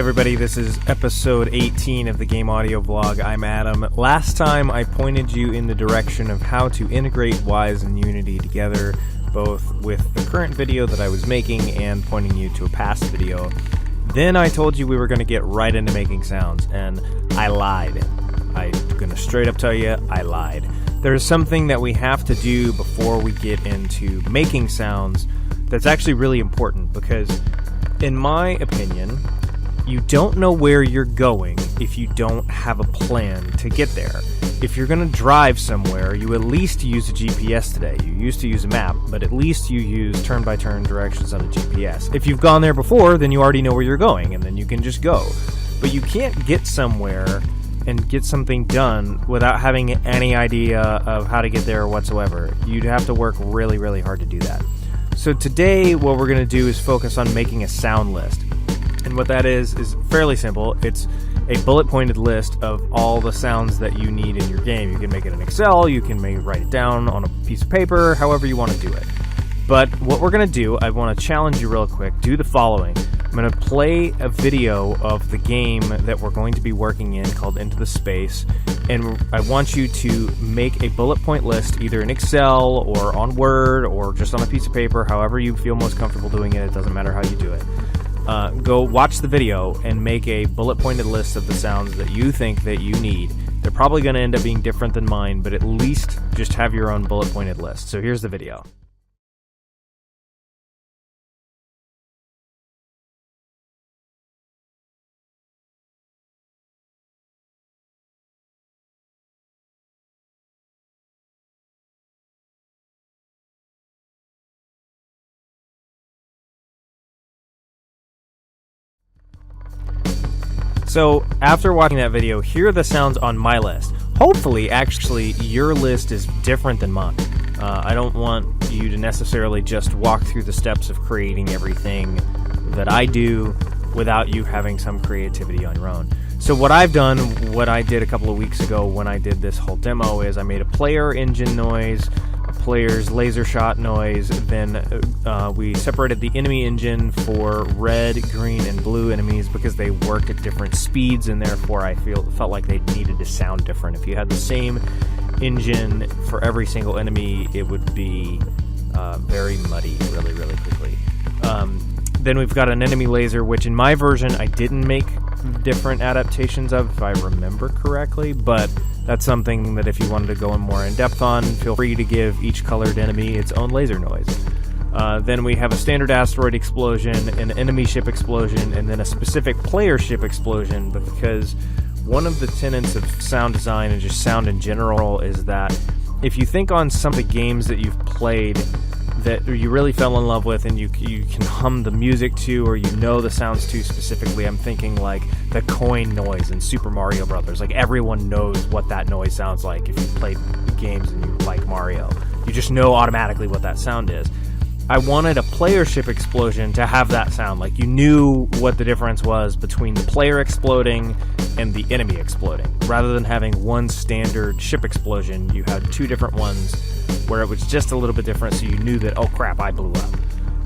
everybody, this is episode 18 of the Game Audio Vlog. I'm Adam. Last time I pointed you in the direction of how to integrate Wwise and Unity together, both with the current video that I was making and pointing you to a past video. Then I told you we were going to get right into making sounds, and I lied. I'm going to straight up tell you, I lied. There's something that we have to do before we get into making sounds that's actually really important, because in my opinion, you don't know where you're going if you don't have a plan to get there. If you're going to drive somewhere, you at least use a GPS today. You used to use a map, but at least you use turn-by-turn directions on a GPS. If you've gone there before, then you already know where you're going, and then you can just go. But you can't get somewhere and get something done without having any idea of how to get there whatsoever. You'd have to work really, really hard to do that. So today, what we're going to do is focus on making a sound list. And what that is fairly simple. It's a bullet-pointed list of all the sounds that you need in your game. You can make it in Excel, you can write it down on a piece of paper, however you want to do it. But what we're going to do, I want to challenge you real quick, do the following. I'm going to play a video of the game that we're going to be working in called Into the Space, and I want you to make a bullet point list either in Excel or on Word or just on a piece of paper, however you feel most comfortable doing it. It doesn't matter how you do it. Go watch the video and make a bullet pointed list of the sounds that you think that you need. They're probably going to end up being different than mine, but at least just have your own bullet pointed list. So here's the video. So, after watching that video, here are the sounds on my list. Hopefully, actually, your list is different than mine. I don't want you to necessarily just walk through the steps of creating everything that I do without you having some creativity on your own. So what I've done, what I did a couple of weeks ago when I did this whole demo, is I made a player engine noise, a player's laser shot noise, then we separated the enemy engine for red, green, and blue enemies because they work at different speeds, and therefore I felt like they needed to sound different. If you had the same engine for every single enemy, it would be very muddy really, really quickly. Then we've got an enemy laser, which in my version I didn't make different adaptations of, if I remember correctly, but that's something that if you wanted to go in more in depth on, feel free to give each colored enemy its own laser noise. Then we have a standard asteroid explosion, an enemy ship explosion, and then a specific player ship explosion, because one of the tenets of sound design and just sound in general is that if you think on some of the games that you've played that you really fell in love with and you can hum the music to, or you know the sounds to specifically, I'm thinking like the coin noise in Super Mario Brothers. Like everyone knows what that noise sounds like if you played games and you like Mario. You just know automatically what that sound is. I wanted a player ship explosion to have that sound. Like you knew what the difference was between the player exploding and the enemy exploding. Rather than having one standard ship explosion, you had two different ones where it was just a little bit different, so you knew that, oh crap, I blew up.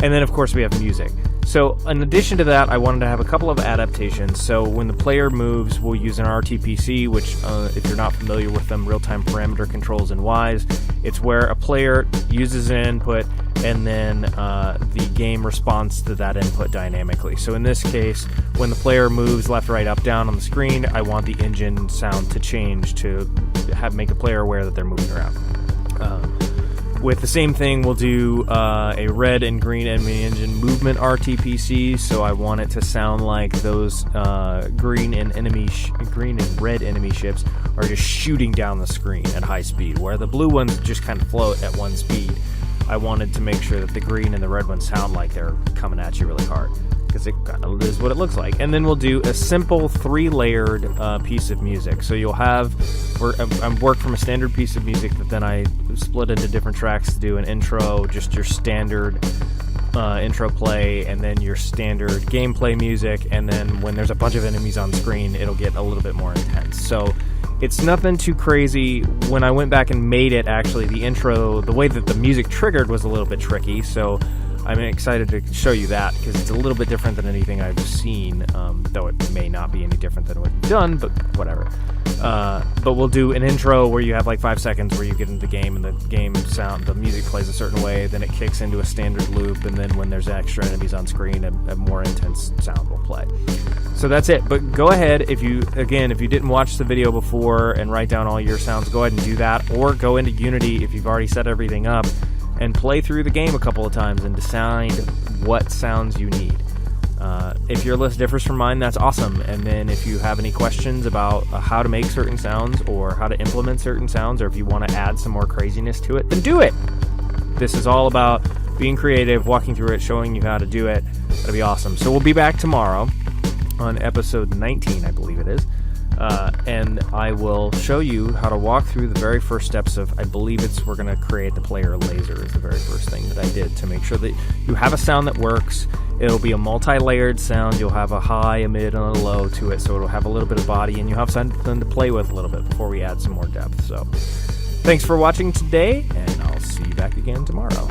And then of course we have music. So in addition to that, I wanted to have a couple of adaptations. So when the player moves, we'll use an RTPC, which if you're not familiar with them, real-time parameter controls in Wwise. It's where a player uses an input and then the game responds to that input dynamically. So in this case, when the player moves left, right, up, down on the screen, I want the engine sound to change to make the player aware that they're moving around. With the same thing, we'll do a red and green enemy engine movement RTPC, so I want it to sound like those green and red enemy ships are just shooting down the screen at high speed, where the blue ones just kind of float at one speed. I wanted to make sure that the green and the red ones sound like they're coming at you really hard, because it kind of is what it looks like. And then we'll do a simple 3-layered piece of music. So you'll have, I work from a standard piece of music that then I split into different tracks to do an intro, just your standard intro play, and then your standard gameplay music, and then when there's a bunch of enemies on screen, it'll get a little bit more intense. So it's nothing too crazy. When I went back and made it, actually, the intro, the way that the music triggered was a little bit tricky, so I'm excited to show you that because it's a little bit different than anything I've seen, though it may not be any different than what you've done, but whatever. But we'll do an intro where you have like 5 seconds where you get into the game and the game sound, the music plays a certain way, then it kicks into a standard loop, and then when there's extra enemies on screen, a more intense sound will play. So that's it. But go ahead, if you didn't watch the video before and write down all your sounds, go ahead and do that, or go into Unity if you've already set everything up and play through the game a couple of times and decide what sounds you need. If your list differs from mine, that's awesome. And then if you have any questions about how to make certain sounds or how to implement certain sounds, or if you want to add some more craziness to it, then do it. This is all about being creative, walking through it, showing you how to do it. That'll be awesome. So we'll be back tomorrow on episode 19, I believe it is. And I will show you how to walk through the very first steps of, I believe we're going to create the player laser is the very first thing that I did to make sure that you have a sound that works. It'll be a multi-layered sound. You'll have a high, a mid, and a low to it, so it'll have a little bit of body, and you'll have something to play with a little bit before we add some more depth. So thanks for watching today, and I'll see you back again tomorrow.